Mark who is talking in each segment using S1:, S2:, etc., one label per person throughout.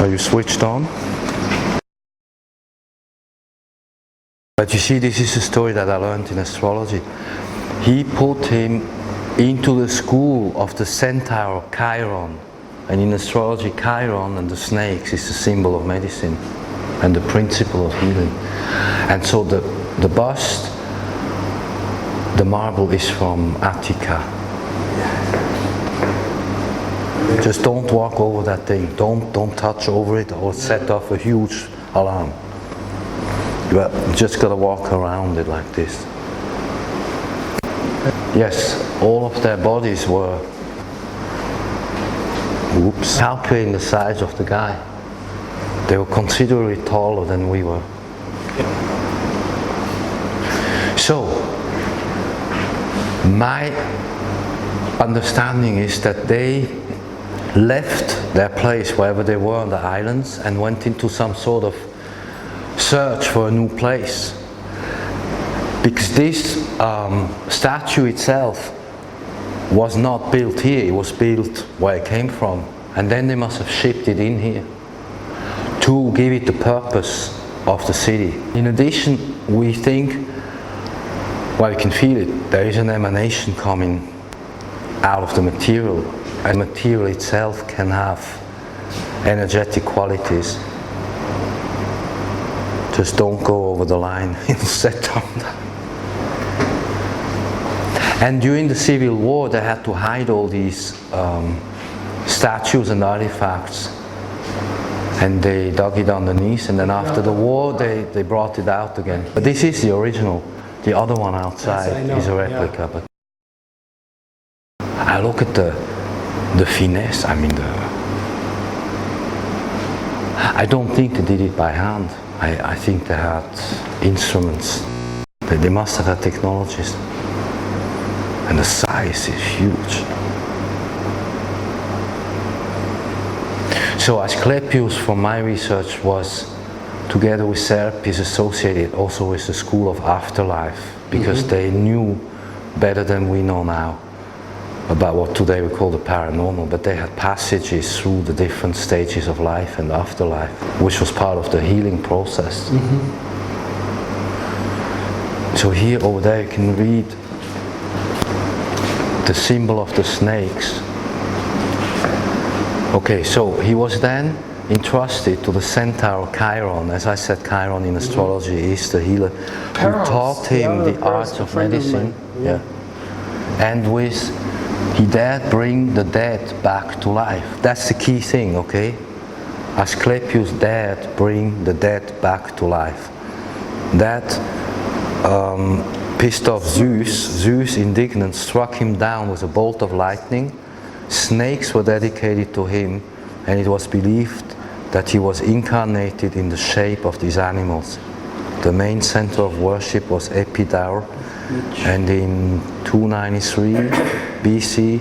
S1: Are you switched on? But you see, this is a story that I learned in astrology. He put him into the school of the centaur Chiron. And in astrology, Chiron and the snakes is the symbol of medicine and the principle of healing. And so the bust, the marble is from Attica. Just don't walk over that thing. Don't touch over it or set off a huge alarm. You just gotta walk around it like this. Yes, all of their bodies were calculating the size of the guy. They were considerably taller than we were. So, my understanding is that they left their place wherever they were on the islands and went into some sort of search for a new place. Because this statue itself was not built here, it was built where it came from. And then they must have shipped it in here to give it the purpose of the city. In addition, we think, well, you can feel it, there is an emanation coming out of the material. And material itself can have energetic qualities. Just don't go over the line, it'll set down. And during the Civil War, they had to hide all these statues and artifacts. And they dug it underneath, and then after the war, they brought it out again. But this is the original. The other one outside is a replica. But I look at the finesse, I mean, I don't think they did it by hand. I think they had instruments. They must have had technologies. And the size is huge. So Asklepios, from my research, was, together with Serapis, associated also with the school of afterlife, because they knew better than we know now about what today we call the paranormal, but they had passages through the different stages of life and afterlife, which was part of the healing process. So here, over there, you can read the symbol of the snakes. Okay, so he was then entrusted to the centaur Chiron. As I said, Chiron in astrology is the healer, who taught him the arts of medicine. And he dared bring the dead back to life. That's the key thing, okay? Asklepios dared bring the dead back to life. That pissed off Zeus. Zeus, indignant, struck him down with a bolt of lightning. Snakes were dedicated to him, and it was believed that he was incarnated in the shape of these animals. The main center of worship was Epidaure, and in 293 BC,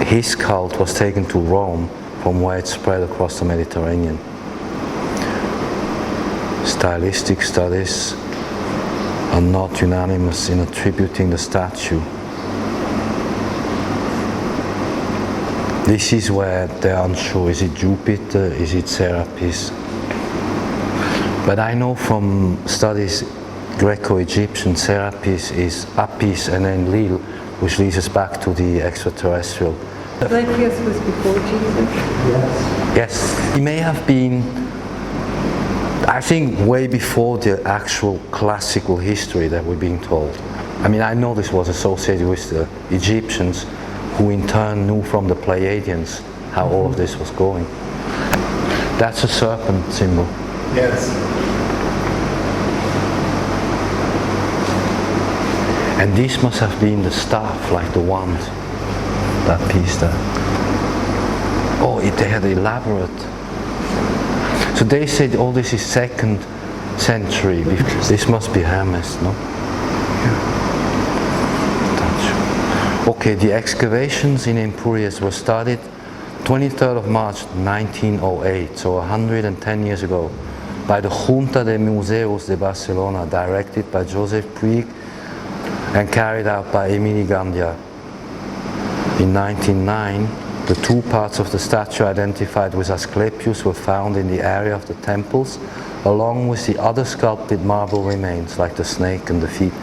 S1: his cult was taken to Rome, from where it spread across the Mediterranean. Stylistic studies are not unanimous in attributing the statue. This is where they're unsure, is it Jupiter, is it Serapis? But I know from studies Greco-Egyptian, Serapis is Apis and then Lil, which leads us back to the extraterrestrial.
S2: Asklepios was before Jesus?
S1: Yes. He may have been, I think, way before the actual classical history that we're being told. I mean, I know this was associated with the Egyptians, who in turn knew from the Pleiadians how all of this was going. That's a serpent symbol.
S3: Yes.
S1: And this must have been the staff, like the wand, that piece there. Oh, they had elaborate. So they said, oh, this is 2nd century. This must be Hermes, no? Okay, the excavations in Empuries were started 23rd of March 1908, so 110 years ago, by the Junta de Museus de Barcelona, directed by Joseph Puig and carried out by Emili Gandia. In 1909, The two parts of the statue identified with Asklepios were found in the area of the temples, along with the other sculpted marble remains, like the snake and the feet.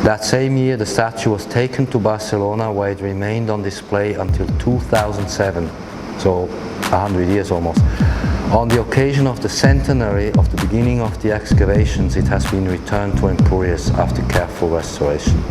S1: That same year, the statue was taken to Barcelona, where it remained on display until 2007, so 100 years almost. On the occasion of the centenary of the beginning of the excavations, it has been returned to Empuries after careful restoration.